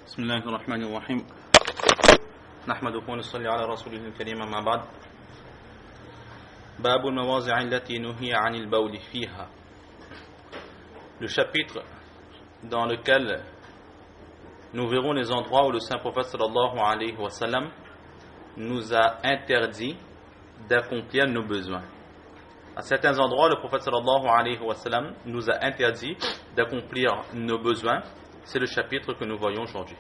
بسم الله الرحمن الرحيم نحمده ونصلي على رسوله الكريم أما بعد باب المواضع التي نهي عن البول فيها. Le chapitre dans lequel nous verrons les endroits où le saint prophète sallallahu alayhi wa sallam nous a interdit d'accomplir nos besoins. À certains endroits, le prophète sallallahu alayhi wa sallam nous a interdit d'accomplir nos besoins. C'est le chapitre que nous voyons aujourd'hui.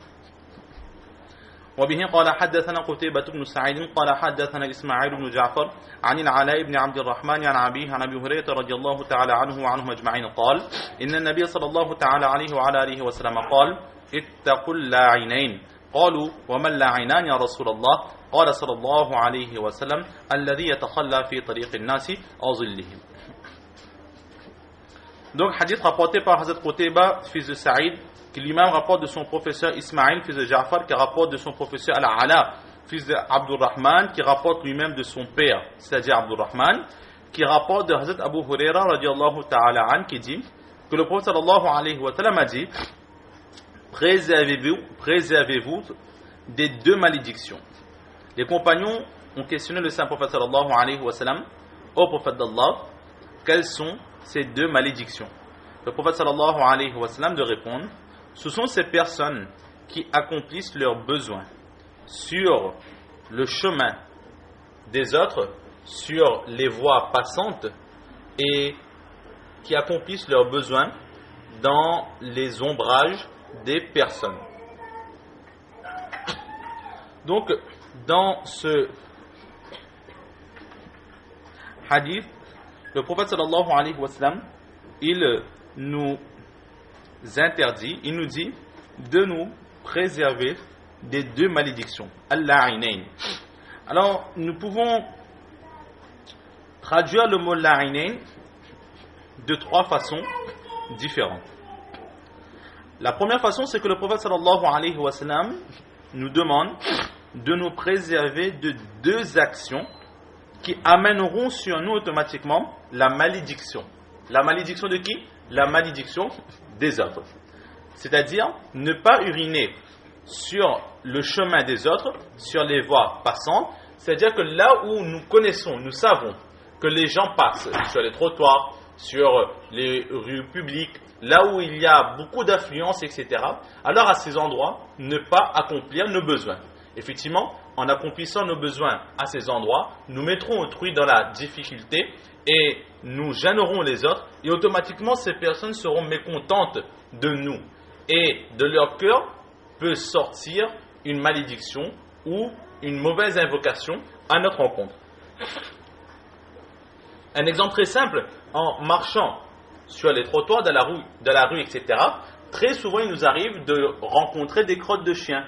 وبه قال حدثنا قتيبة بن سعيد قال حدثنا إسماعيل بن جعفر عن العلاء بن عبد الرحمن عن أبيه عن أبي هريرة رضي الله تعالى عنه وعنهم أجمعين قال إن النبي صلى الله تعالى عليه وعلى آله وسلم قال اتقوا اللاعنين قالوا وما اللاعنان يا رسول الله قال صلى الله عليه وسلم الذي يتخلى في طريق الناس أو ظلهم. Donc hadith rapporté par Hazrat Qutayba, fils de Saïd, qui lui-même rapporte de son professeur Ismaïl, fils de Ja'far, qui rapporte de son professeur Al-Ala, fils de Abdurrahman, qui rapporte lui-même de son père, c'est-à-dire Abdurrahman, qui rapporte de Hazrat Abu Huraira radiallahu ta'ala an, qui dit que le prophète sallallahu alayhi wa sallam a dit préservez-vous des deux malédictions. Les compagnons ont questionné le saint prophète sallallahu alayhi wa sallam, ô prophète d'Allah, quelles sont ces deux malédictions? Le prophète sallallahu alayhi wa sallam de répondre, ce sont ces personnes qui accomplissent leurs besoins sur le chemin des autres, sur les voies passantes, et qui accomplissent leurs besoins dans les ombrages des personnes. Donc, dans ce hadith, le prophète sallallahu alayhi wa sallam, il nous interdit, il nous dit de nous préserver des deux malédictions, al-la'inayn. Alors, nous pouvons traduire le mot la'inayn de trois façons différentes. La première façon, c'est que le prophète sallallahu alayhi wa sallam nous demande de nous préserver de deux actions qui amèneront sur nous automatiquement la malédiction. La malédiction de qui? La malédiction des autres. C'est-à-dire ne pas uriner sur le chemin des autres, sur les voies passantes. C'est-à-dire que là où nous connaissons, nous savons que les gens passent sur les trottoirs, sur les rues publiques, là où il y a beaucoup d'affluence, etc. Alors à ces endroits, ne pas accomplir nos besoins. Effectivement, en accomplissant nos besoins à ces endroits, nous mettrons autrui dans la difficulté et nous gênerons les autres, et automatiquement ces personnes seront mécontentes de nous, et de leur cœur peut sortir une malédiction ou une mauvaise invocation à notre rencontre. Un exemple très simple, en marchant sur les trottoirs de la rue, etc., très souvent il nous arrive de rencontrer des crottes de chiens.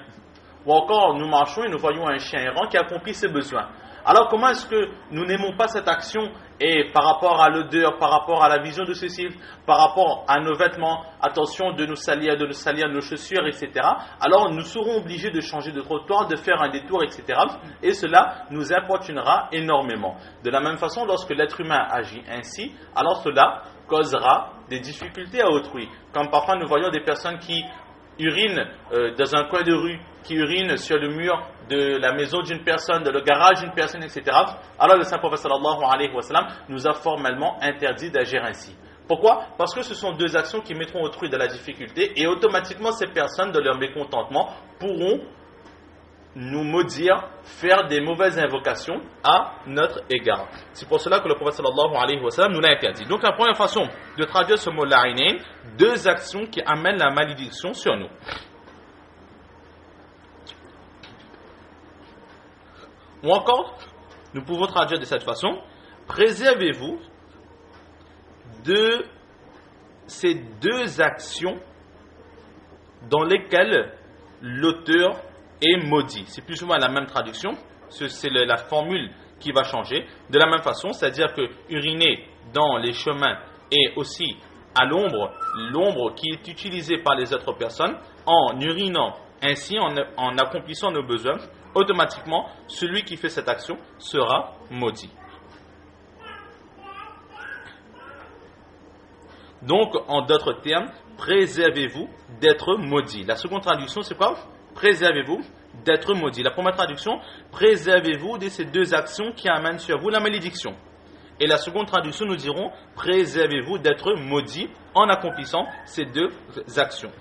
Ou encore, nous marchons et nous voyons un chien errant qui accomplit ses besoins. Alors, comment est-ce que nous n'aimons pas cette action? Et par rapport à l'odeur, par rapport à la vision de ceci, par rapport à nos vêtements, attention de nous salir nos chaussures, etc. Alors, nous serons obligés de changer de trottoir, de faire un détour, etc. Et cela nous importunera énormément. De la même façon, lorsque l'être humain agit ainsi, alors cela causera des difficultés à autrui. Comme parfois, nous voyons des personnes qui urine dans un coin de rue, qui urine sur le mur de la maison d'une personne, de le garage d'une personne, etc. Alors le saint prophète sallallahu alayhi wa sallam nous a formellement interdit d'agir ainsi. Pourquoi? Parce que ce sont deux actions qui mettront autrui dans la difficulté, et automatiquement ces personnes, de leur mécontentement, pourront nous maudire, faire des mauvaises invocations à notre égard. C'est pour cela que le prophète sallallahu alayhi wa sallam nous l'a interdit. Donc la première façon de traduire ce mot la'inayn, deux actions qui amènent la malédiction sur nous. Ou encore, nous pouvons traduire de cette façon, préservez-vous de ces deux actions dans lesquelles l'auteur est maudit. C'est plus souvent la même traduction, c'est la formule qui va changer. De la même façon, c'est-à-dire que uriner dans les chemins et aussi à l'ombre qui est utilisée par les autres personnes, en urinant ainsi, en accomplissant nos besoins, automatiquement, celui qui fait cette action sera maudit. Donc, en d'autres termes, préservez-vous d'être maudit. La seconde traduction, c'est quoi? Préservez-vous d'être maudit. La première traduction, préservez-vous de ces deux actions qui amènent sur vous la malédiction. Et la seconde traduction, nous dirons, préservez-vous d'être maudit en accomplissant ces deux actions.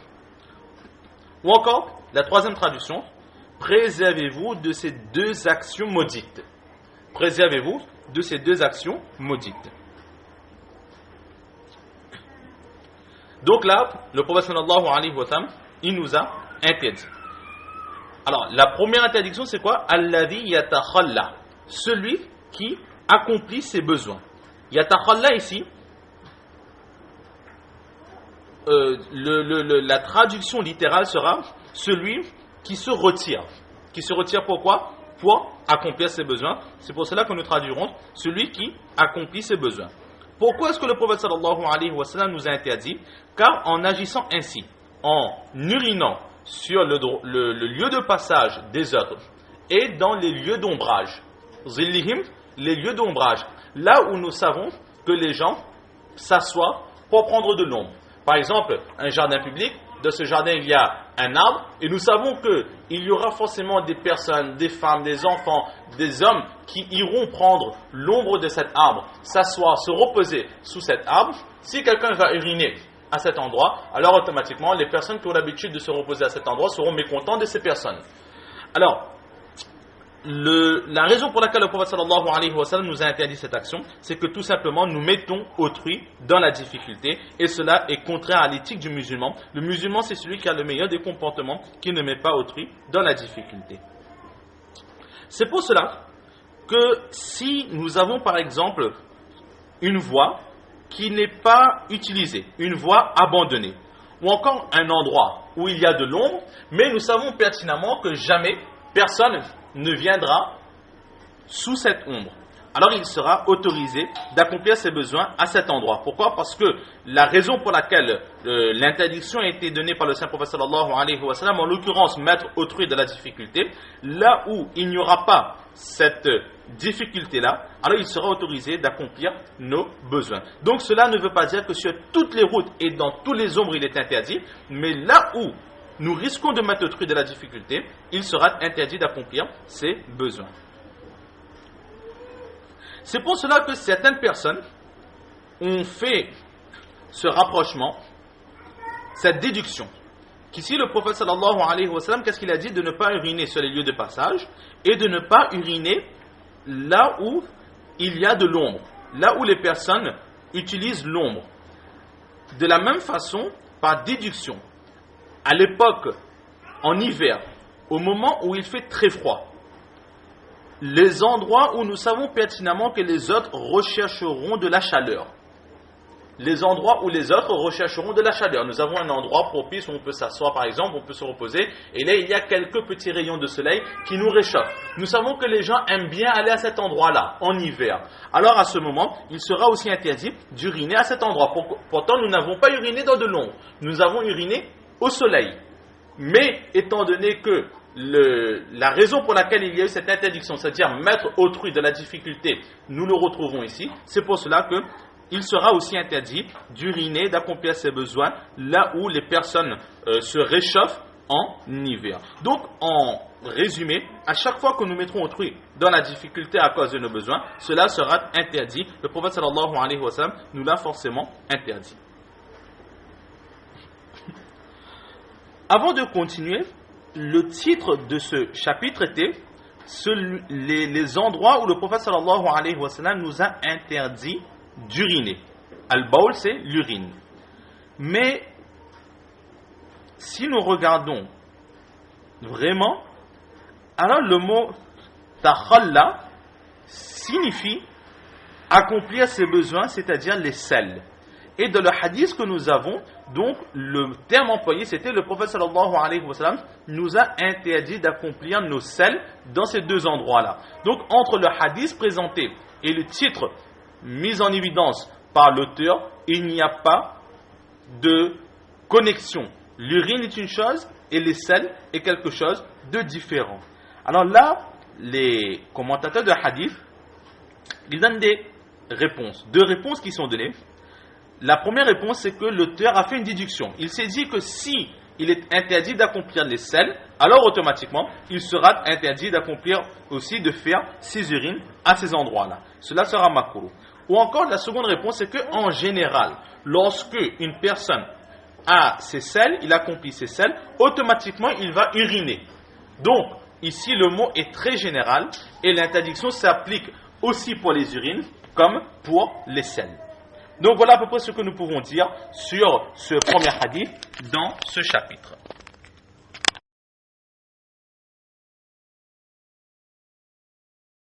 Ou encore, la troisième traduction, préservez-vous de ces deux actions maudites. Préservez-vous de ces deux actions maudites. Donc là, le prophète sallallahu alayhi wa sallam, il nous a interdit. Alors, la première interdiction, c'est quoi? Alladhi yatakhalla, celui qui accomplit ses besoins. Yatakhalla ici, la traduction littérale sera celui qui se retire. Qui se retire pourquoi? Pour accomplir ses besoins. C'est pour cela que nous traduirons celui qui accomplit ses besoins. Pourquoi est-ce que le prophète sallallahu alayhi wa sallam nous a interdit? Car en agissant ainsi, en urinant sur le lieu de passage des autres et dans les lieux d'ombrage, zillihim, les lieux d'ombrage, là où nous savons que les gens s'assoient pour prendre de l'ombre. Par exemple, un jardin public, dans ce jardin il y a un arbre et nous savons qu'il y aura forcément des personnes, des femmes, des enfants, des hommes qui iront prendre l'ombre de cet arbre, s'asseoir, se reposer sous cet arbre. Si quelqu'un va uriner à cet endroit, alors automatiquement les personnes qui ont l'habitude de se reposer à cet endroit seront mécontentes de ces personnes. Alors, la raison pour laquelle le prophète sallallahu alayhi wa sallam nous a interdit cette action, c'est que tout simplement nous mettons autrui dans la difficulté et cela est contraire à l'éthique du musulman. Le musulman, c'est celui qui a le meilleur des comportements, qui ne met pas autrui dans la difficulté. C'est pour cela que si nous avons par exemple une voie qui n'est pas utilisée, une voie abandonnée, ou encore un endroit où il y a de l'ombre, mais nous savons pertinemment que jamais personne ne viendra sous cette ombre, alors il sera autorisé d'accomplir ses besoins à cet endroit. Pourquoi? Parce que la raison pour laquelle l'interdiction a été donnée par le saint prophète sallallahu alayhi wa sallam, en l'occurrence mettre autrui de la difficulté, là où il n'y aura pas cette difficulté-là, alors il sera autorisé d'accomplir nos besoins. Donc cela ne veut pas dire que sur toutes les routes et dans tous les ombres il est interdit, mais là où nous risquons de mettre autrui de la difficulté, il sera interdit d'accomplir ses besoins. C'est pour cela que certaines personnes ont fait ce rapprochement, cette déduction, qu'ici le prophète sallallahu alayhi wa sallam, qu'est-ce qu'il a dit? De ne pas uriner sur les lieux de passage et de ne pas uriner là où il y a de l'ombre, là où les personnes utilisent l'ombre. De la même façon, par déduction, à l'époque, en hiver, au moment où il fait très froid, les endroits où nous savons pertinemment que les autres rechercheront de la chaleur. Les endroits où les autres rechercheront de la chaleur. Nous avons un endroit propice où on peut s'asseoir par exemple, on peut se reposer, et là il y a quelques petits rayons de soleil qui nous réchauffent. Nous savons que les gens aiment bien aller à cet endroit-là, en hiver. Alors à ce moment, il sera aussi interdit d'uriner à cet endroit. Pourtant, nous n'avons pas uriné dans de l'ombre. Nous avons uriné au soleil. Mais étant donné que la raison pour laquelle il y a eu cette interdiction, c'est-à-dire mettre autrui de la difficulté, nous le retrouvons ici, c'est pour cela qu'il sera aussi interdit d'uriner, d'accomplir ses besoins là où les personnes se réchauffent en hiver. Donc en résumé, à chaque fois que nous mettrons autrui dans la difficulté à cause de nos besoins, cela sera interdit. Le prophète sallallahu alayhi wa sallam nous l'a forcément interdit. Avant de continuer, le titre de ce chapitre était les endroits où le prophète sallallahu alayhi wa sallam nous a interdit d'uriner. Al-Bawl, c'est l'urine. Mais si nous regardons vraiment, alors le mot takhalla signifie accomplir ses besoins, c'est-à-dire les selles. Et dans le hadith que nous avons, donc le terme employé, c'était le prophète sallallahu alayhi wa sallam nous a interdit d'accomplir nos selles dans ces deux endroits-là. Donc entre le hadith présenté et le titre mis en évidence par l'auteur, il n'y a pas de connexion. L'urine est une chose et les selles est quelque chose de différent. Alors là, les commentateurs de hadith, ils donnent des réponses. Deux réponses qui sont données. La première réponse, c'est que l'auteur a fait une déduction. Il s'est dit que si il est interdit d'accomplir les selles, alors automatiquement, il sera interdit d'accomplir aussi de faire ses urines à ces endroits-là. Cela sera makruh. Ou encore, la seconde réponse, c'est qu'en général, lorsque une personne a ses selles, il accomplit ses selles, automatiquement, il va uriner. Donc, ici, le mot est très général et l'interdiction s'applique aussi pour les urines comme pour les selles. Donc, voilà à peu près ce que nous pouvons dire sur ce premier hadith dans ce chapitre.